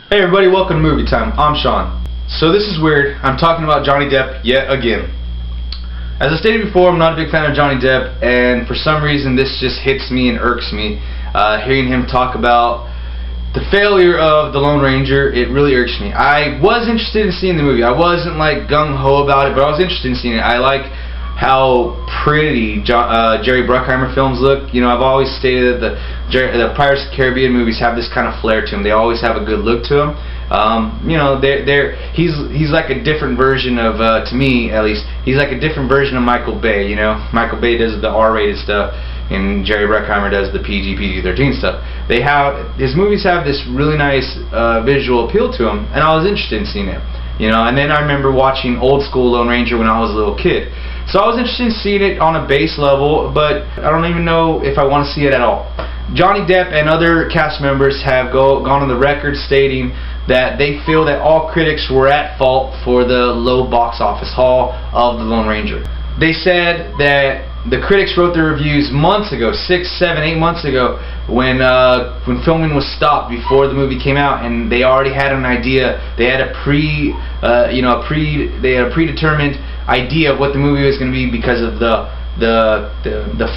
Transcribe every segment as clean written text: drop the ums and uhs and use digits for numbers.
Hey everybody, welcome to Movie Time. I'm Sean. So this is weird. I'm talking about Johnny Depp yet again. As I stated before, I'm not a big fan of Johnny Depp, and for some reason this just hits me and irks me. Hearing him talk about the failure of The Lone Ranger, it really irks me. I was interested in seeing the movie. I wasn't like gung-ho about it, but I was interested in seeing it. I like how pretty Jerry Bruckheimer films look. You know, I've always stated that the Pirates of the Caribbean movies have this kind of flair to them. They always have a good look to them. You know, he's like a different version of, to me at least, he's like a different version of Michael Bay. You know, Michael Bay does the R-rated stuff, and Jerry Bruckheimer does the PG-13 stuff. His movies have this really nice visual appeal to them, and I was interested in seeing it. You know, and then I remember watching old school Lone Ranger when I was a little kid. So I was interested in seeing it on a base level, but I don't even know if I want to see it at all. Johnny Depp and other cast members have gone on the record stating that they feel that all critics were at fault for the low box office haul of The Lone Ranger. They said that the critics wrote their reviews months ago, 6, 7, 8 months ago, when filming was stopped before the movie came out, and they already had an idea. They had a predetermined idea of what the movie was going to be because of the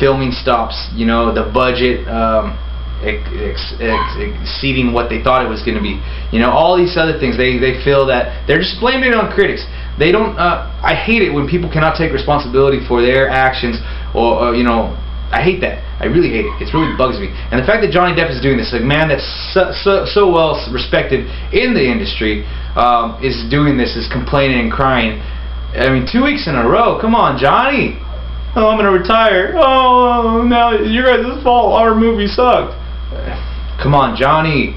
filming stops. You know, the budget exceeding what they thought it was going to be. You know, all these other things. They feel that they're just blaming it on critics. They don't. I hate it when people cannot take responsibility for their actions, or you know, I hate that. I really hate it. It really bugs me. And the fact that Johnny Depp is doing this, a man that's so well respected in the industry, is doing this, is complaining and crying. I mean, 2 weeks in a row. Come on, Johnny. Oh, I'm gonna retire. Oh, now you guys' fault. Our movie sucked. Come on, Johnny.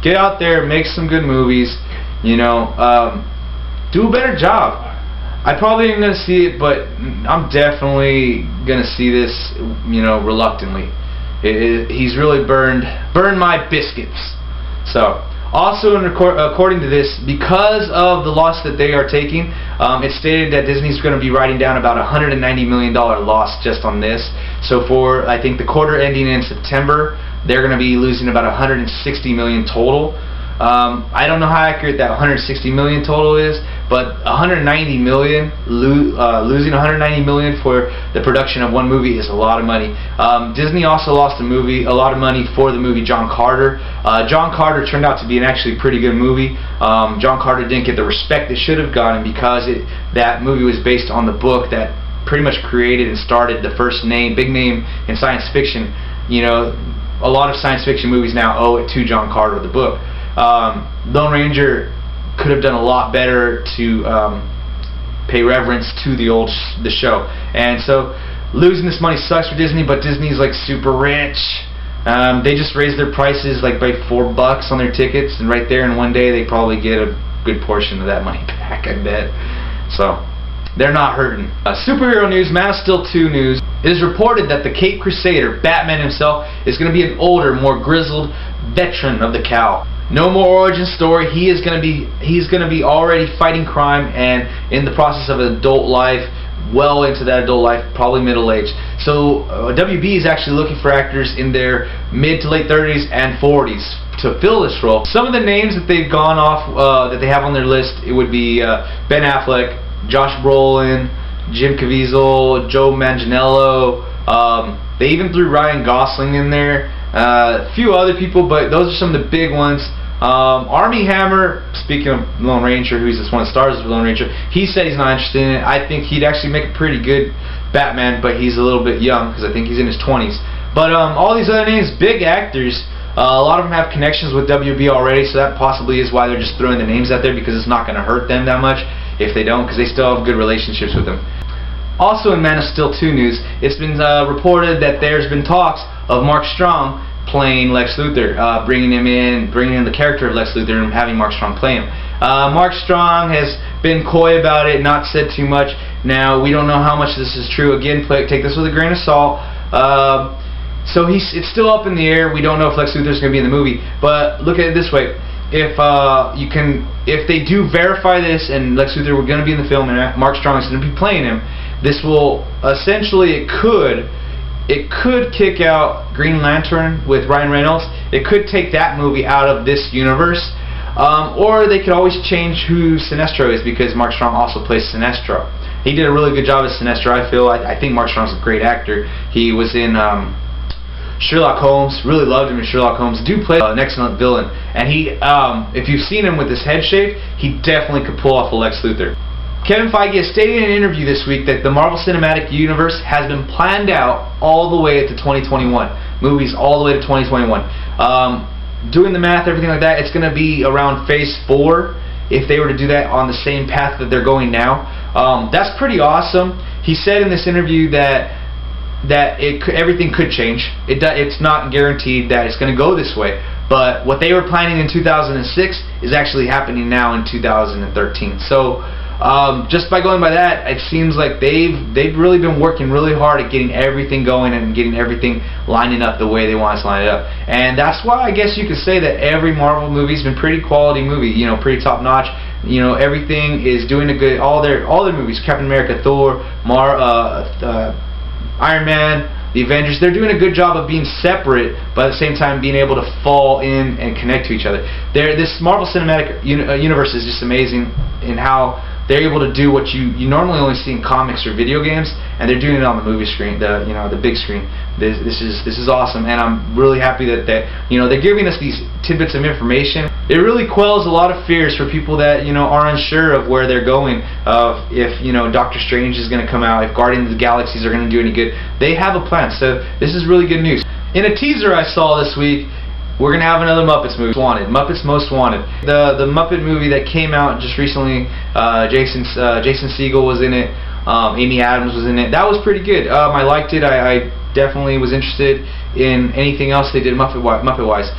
Get out there, make some good movies. You know, do a better job. I probably ain't gonna see it, but I'm definitely gonna see this. You know, reluctantly. He's really burned my biscuits. So. Also, according to this, because of the loss that they are taking, it's stated that Disney's going to be writing down about $190 million loss just on this. So for, I think, the quarter ending in September, they're going to be losing about $160 million total. I don't know how accurate that $160 million total is, but $190 million, losing $190 million for the production of one movie is a lot of money. Disney also lost a lot of money for the movie John Carter. John Carter turned out to be an actually pretty good movie. John Carter didn't get the respect it should have gotten because that movie was based on the book that pretty much created and started the first big name in science fiction. You know, a lot of science fiction movies now owe it to John Carter, the book. Lone Ranger could have done a lot better to pay reverence to the show, and so losing this money sucks for Disney. But Disney's like super rich. They just raised their prices like by $4 on their tickets, and right there in one day they probably get a good portion of that money back, I bet. So they're not hurting. Superhero news, Man of Steel 2 news. It is reported that the Caped Crusader, Batman himself, is going to be an older, more grizzled veteran of the cowl. No more origin story. He's gonna be already fighting crime and in the process of adult life, well into that adult life, probably middle age. So WB is actually looking for actors in their mid to late 30s and 40s to fill this role. Some of the names that they've gone off, that they have on their list, it would be Ben Affleck, Josh Brolin, Jim Caviezel, Joe Manganiello. They even threw Ryan Gosling in there. A few other people, but those are some of the big ones. Armie Hammer, speaking of Lone Ranger, who's just one of the stars of Lone Ranger, he said he's not interested in it. I think he'd actually make a pretty good Batman, but he's a little bit young because I think he's in his 20s. But all these other names, big actors, a lot of them have connections with WB already, so that possibly is why they're just throwing the names out there, because it's not going to hurt them that much if they don't, because they still have good relationships with them. Also in Man of Steel 2 news, it's been reported that there's been talks of Mark Strong playing Lex Luthor, bringing in the character of Lex Luthor and having Mark Strong play him. Mark Strong has been coy about it, not said too much. Now, we don't know how much this is true. Again, take this with a grain of salt. So it's still up in the air. We don't know if Lex Luthor is going to be in the movie. But look at it this way: if they do verify this and Lex Luthor were going to be in the film and Mark Strong is going to be playing him, this will essentially it could kick out Green Lantern with Ryan Reynolds. It could take that movie out of this universe. Or they could always change who Sinestro is, because Mark Strong also plays Sinestro. He did a really good job as Sinestro, I feel. I think Mark Strong's a great actor. He was in Sherlock Holmes. Really loved him in Sherlock Holmes. Dude played an excellent villain. And he, if you've seen him with his head shaved, he definitely could pull off a Lex Luthor. Kevin Feige has stated in an interview this week that the Marvel Cinematic Universe has been planned out all the way to 2021. Movies all the way to 2021. Doing the math, everything like that, it's going to be around Phase 4 if they were to do that on the same path that they're going now. That's pretty awesome. He said in this interview that everything could change. It's not guaranteed that it's going to go this way. But what they were planning in 2006 is actually happening now in 2013. So just by going by that, it seems like they've really been working really hard at getting everything going and getting everything lining up the way they want us to line it up. And that's why I guess you could say that every Marvel movie's been pretty quality movie, you know, pretty top notch. You know, everything is doing a good. All their movies, Captain America, Thor, Iron Man, the Avengers, they're doing a good job of being separate, but at the same time being able to fall in and connect to each other. This Marvel Cinematic Universe is just amazing in how they're able to do what you normally only see in comics or video games, and they're doing it on the movie screen, the big screen. This is awesome, and I'm really happy that they're giving us these tidbits of information. It really quells a lot of fears for people that are unsure of where they're going, of if Doctor Strange is going to come out, if Guardians of the Galaxies are going to do any good. They have a plan, so this is really good news. In a teaser I saw this week, we're going to have another Muppets movie, Muppets Most Wanted. The Muppet movie that came out just recently, Jason Segel was in it, Amy Adams was in it. That was pretty good. I liked it. I definitely was interested in anything else they did Muppet-wise.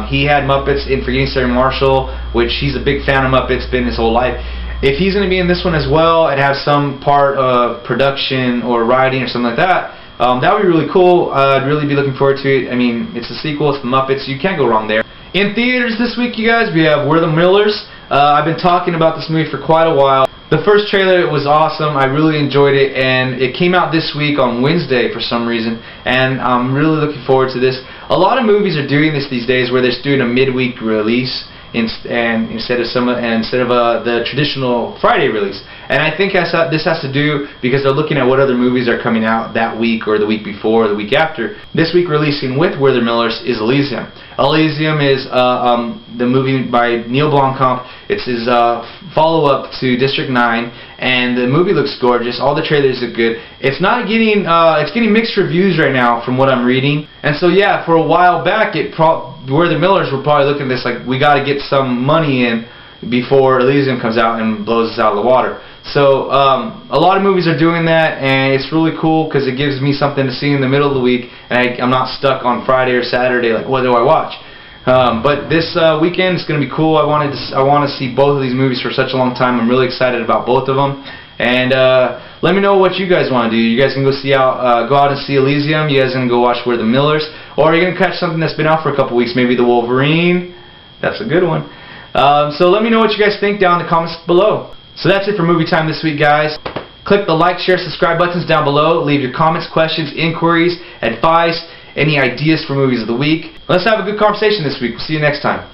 He had Muppets in Forgetting Sarah Marshall, which he's a big fan of Muppets, been his whole life. If he's going to be in this one as well and have some part of production or writing or something like that, that would be really cool. I'd really be looking forward to it. I mean, it's a sequel, it's the Muppets, you can't go wrong there. In theaters this week, you guys, we have We're the Millers. I've been talking about this movie for quite a while. The first trailer was awesome. I really enjoyed it, and it came out this week on Wednesday for some reason, and I'm really looking forward to this. A lot of movies are doing this these days, where they're doing a midweek release instead of the traditional Friday release. And I think this has to do because they're looking at what other movies are coming out that week or the week before or the week after. This week releasing with We're the Millers is Elysium. Elysium is the movie by Neil Blomkamp. It's his follow-up to District 9, and the movie looks gorgeous. All the trailers look good. It's getting mixed reviews right now from what I'm reading. And so yeah, for a while back, We're the Millers were probably looking at this like, we got to get some money in before Elysium comes out and blows us out of the water. So a lot of movies are doing that, and it's really cool because it gives me something to see in the middle of the week, and I'm not stuck on Friday or Saturday like, what do I watch? But this weekend is going to be cool. I want to see both of these movies for such a long time. I'm really excited about both of them. And let me know what you guys want to do. You guys can go out and see Elysium. You guys can go watch We're the Millers, or you're going to catch something that's been out for a couple weeks, maybe The Wolverine. That's a good one. So let me know what you guys think down in the comments below. So that's it for movie time this week, guys. Click the like, share, subscribe buttons down below. Leave your comments, questions, inquiries, advice, any ideas for movies of the week. Let's have a good conversation this week. We'll see you next time.